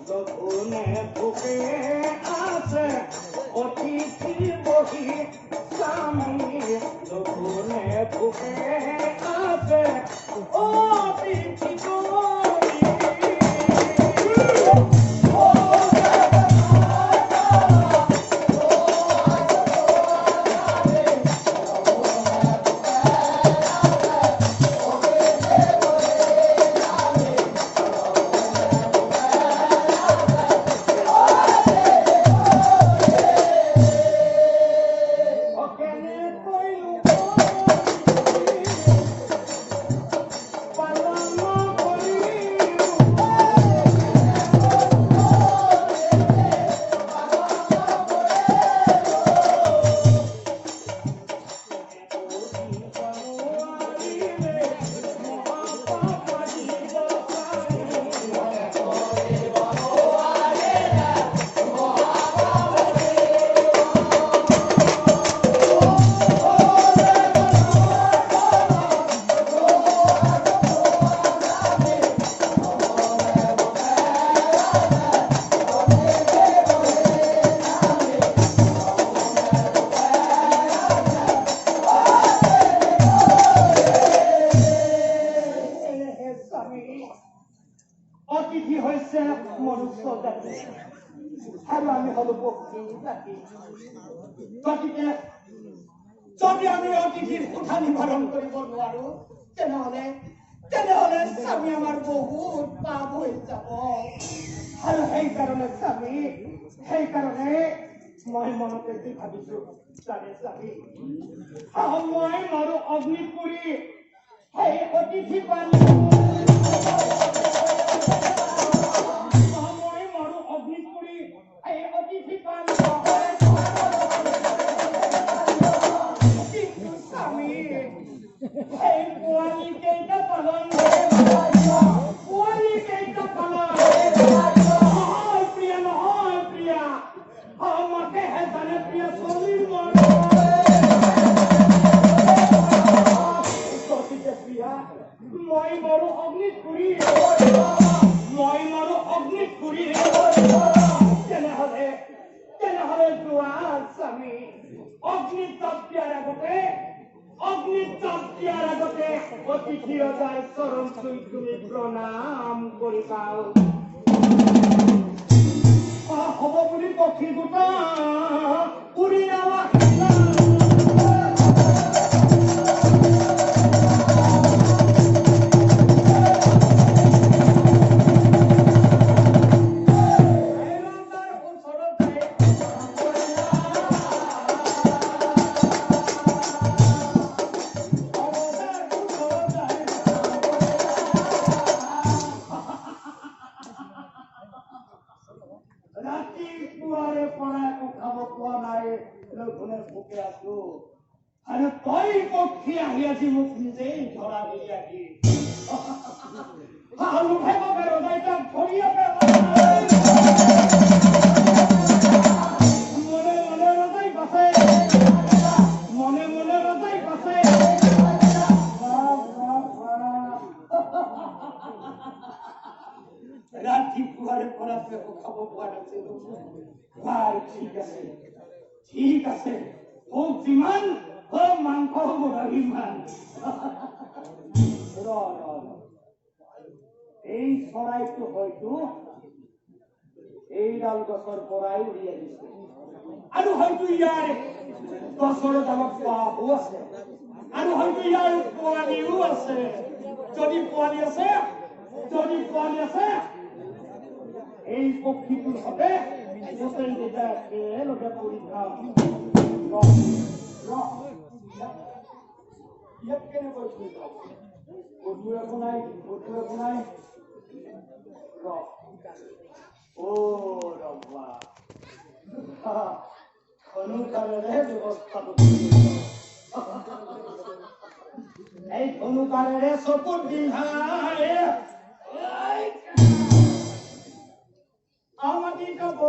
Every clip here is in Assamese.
লঘুনে ভোকে আছে অতিথি বহি স্বামী লঘুনে ভোকে আছে অতিথি বহি অতিথি হৈছে মনুষ্য জাতি আৰু আমি হলো পক্ষী জাতি গতিকে যদি আমি অতিথিৰ কথা নিবাৰণ কৰিব নোৱাৰো তেনেহলে স্বামী আমাৰ বহুত পাপ হৈ যাব আৰু সেইকাৰণে মই মনতে কি ভাবিছো জানে স্বামী মই মাৰো অগ্নি পুৰি সেই অতিথি পানী প্ৰণাম কৰি পাও হ'ব বুলি পক্ষী গোটা উৰি যাৱা আৰু তই পক্ষী আহি আজি মোক নিজেই ধৰা দি আহি মনে মনে ৰজাই বাচে ৰাতিপুৱাৰে পৰা একো খাব পোৱা নাছিলো বাৰু ঠিক আছে হোক যিমান মাংস হ'ব ইমান এই চৰাইটো হয়তো এইডাল গছৰ পৰাই উৰি আহিছে আৰু হয়তো ইয়াৰ গছৰ ডালত বাঁহো আছে আৰু হয়তো ইয়াৰ পোৱালিও আছে যদি পোৱালি আছে এই পক্ষীটোৰ হবে গোটেই কেইটা একেলগে পৰি খাম ইয়াত কেনেকৈ থৈ যাওঁ গধুৰ একো নাই ৰবা ধনুকাৰেৰে ব্যৱস্থাটো এই ধনুকাৰেৰে চকুত দিহাই আমাকে যাব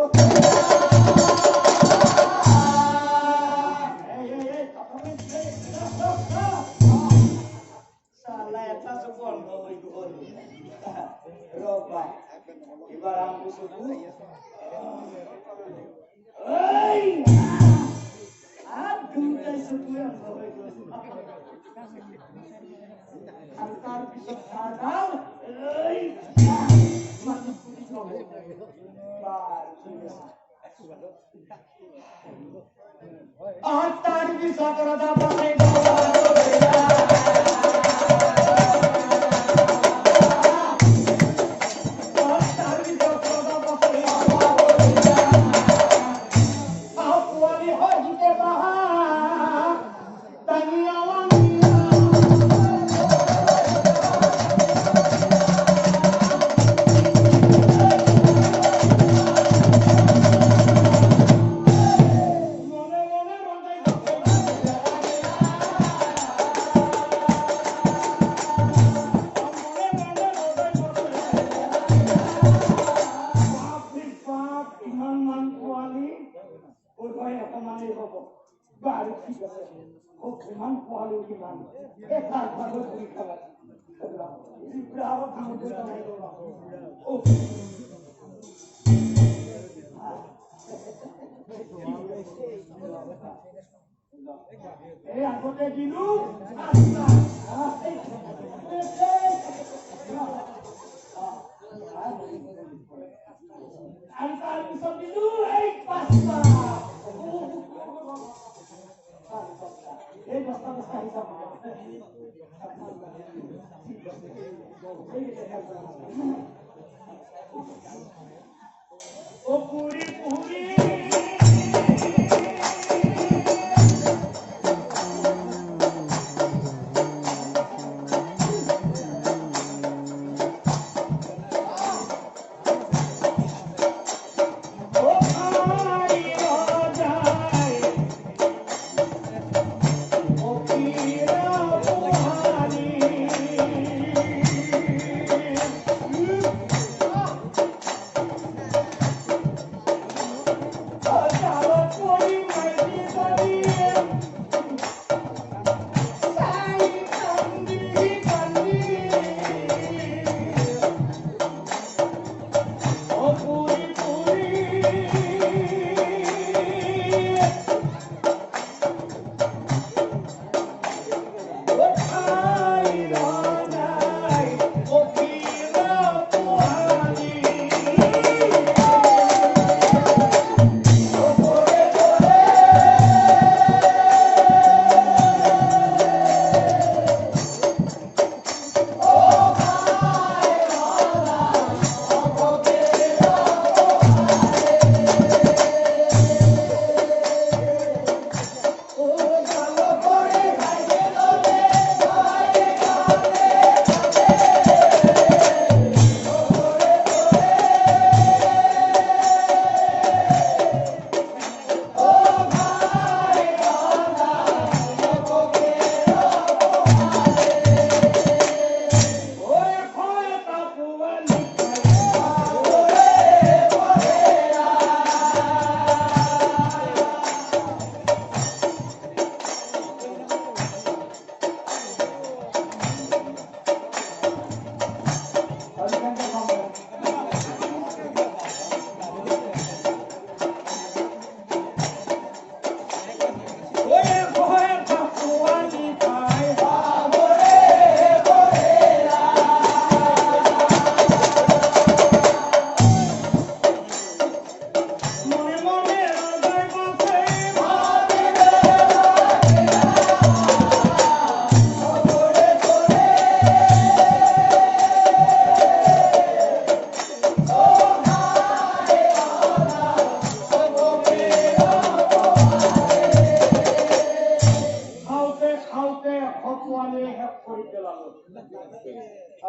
এবার আমি কিছু Hei! Aduh, saya sebuah antar bisa sadar. Hei! Masih putih kamu. Antar bisa kerada pakai baru kita hukuman kuali hukuman etar baru kita berapa kamu kita itu oh aku teh dulu antar bisa dulu pasta oh puri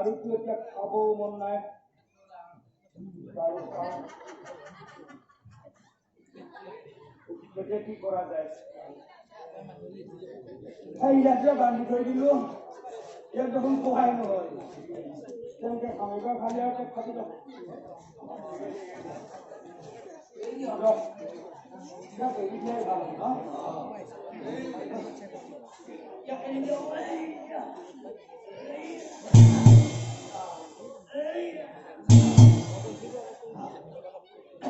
আৰু তো এতিয়া খাব মন নাই এতিয়া কি কৰা যায় ইয়াতে বান্ধি থৈ দিলো ইয়াত দেখোন সহায় নহয় তেনেকে খামিবা খালি আৰু খাবি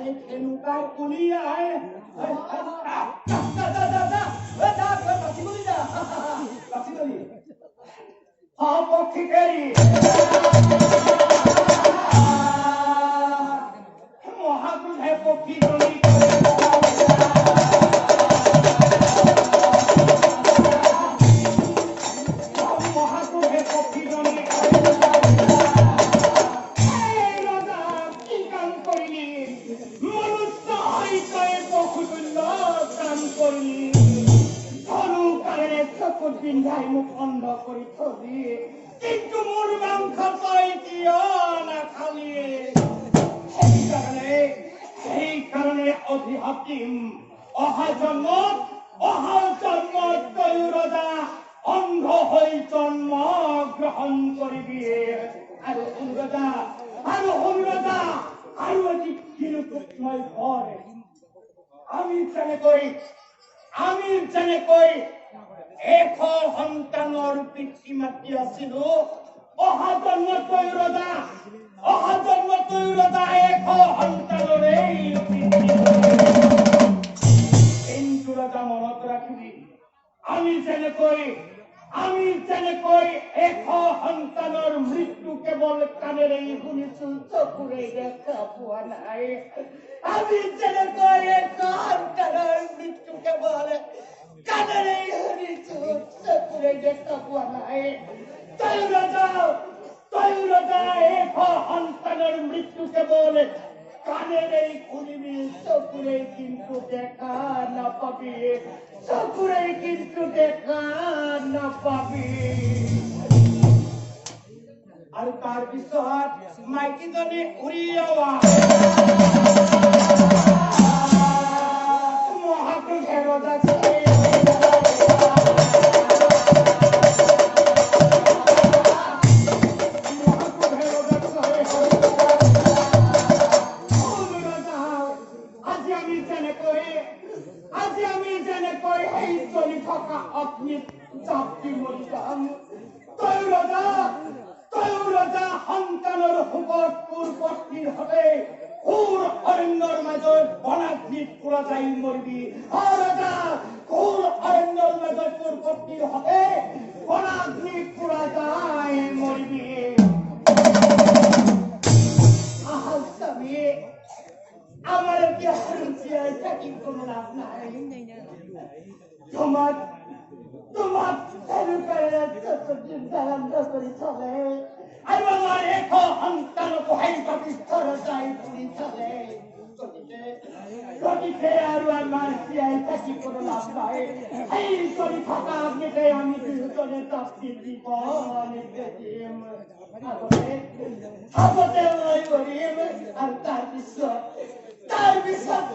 আৰে খেনুকাৰ কুলিয়ায় অপক্ষিকেৰই মহাপুৰুষেৰ পক্ষী জনি মহাপুৰুষেৰ পক্ষী জনি পিন্ধাই মুখ অন্ধ কৰি থবি কিন্তু মোৰ মাংস তই কিয় নাখালি সেইকাৰণে অধিহাতিম অহা জন্মত তই ৰজা অন্ধ হৈ জন্ম গ্ৰহণ কৰিবি আৰু ৰজা আৰু এটি কিলোটোক মই কয় আমি যেনেকৈ সন্তানৰ পিতৃ মাতৃ আছিলো অহা জন্মত তই ৰজা সন্তানৰে কিন্তু ৰজা মনত ৰাখিবি আমি যেনেকৈ সন্তানৰ মৃত্যু কেৱল কাণেৰে শুনিছো চকুৰে দেখা পোৱা নাই আমি যেনেকৈ সন্তানৰ মৃত্যু কেৱল কাণেৰে শুনিছো চকুৰে দেখা পোৱা নাই তই ৰজা সন্তানৰ মৃত্যু কেৱল কাণেৰে শুনিবি চকুৰে কিন্তু দেখা নাপাবি আৰু তাৰপিছত মাইকীজনী উৰি মহাপুৰুষে ৰজা সন্তানৰ সুখত তোৰ পত্নীৰ হতে ঘোৰ অৰণ্যৰ মাজত বনাগ্নিত পুৰা যাই মৰিবি ৰজা ঘোৰ অৰণ্যৰ মাজত তোৰ পত্নীৰ হতে বনাগ্নিত পুৰা যাই মৰিবি স্বামী আমার কি হারিয়ে থাকি কোনো লাভ নাই তোমার চিন্তা করি চলে আর আমার সন্তান কোহাই পাকিস্তান যাই পুরি চলে গতিকে আৰু আমাৰ চিয়াই থাকি কোনো লাভ নাই এই চলি থকা আগে আমি দুজনে তাপ্তি জীৱন দিম আগতে মই কৰিম আৰু তাৰপিছত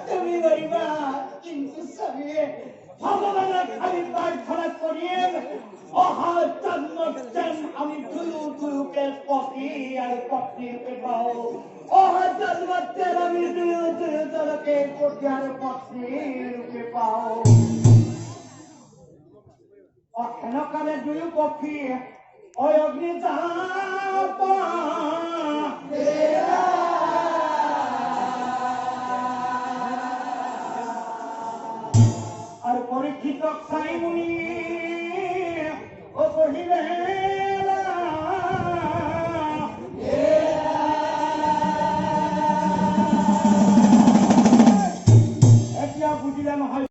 তুমি কৰিবা কিন্তু স্বামী ভগৱানক আমি প্ৰাৰ্থনা কৰিম অহা জন্মত যেন আমি দুয়োকে পতি আৰু পত্নীকে পাওঁ অহা জন্মত যেন আমি দুয়োজনকে পতি আৰু পত্নীৰূপে পাওঁ সেনেকালে দুয়ো পক্ষী অগ্নি যাব আৰ পৰীক্ষিত চাই মুনি ও কহিলে এতিয়া বুঝিলে নহয়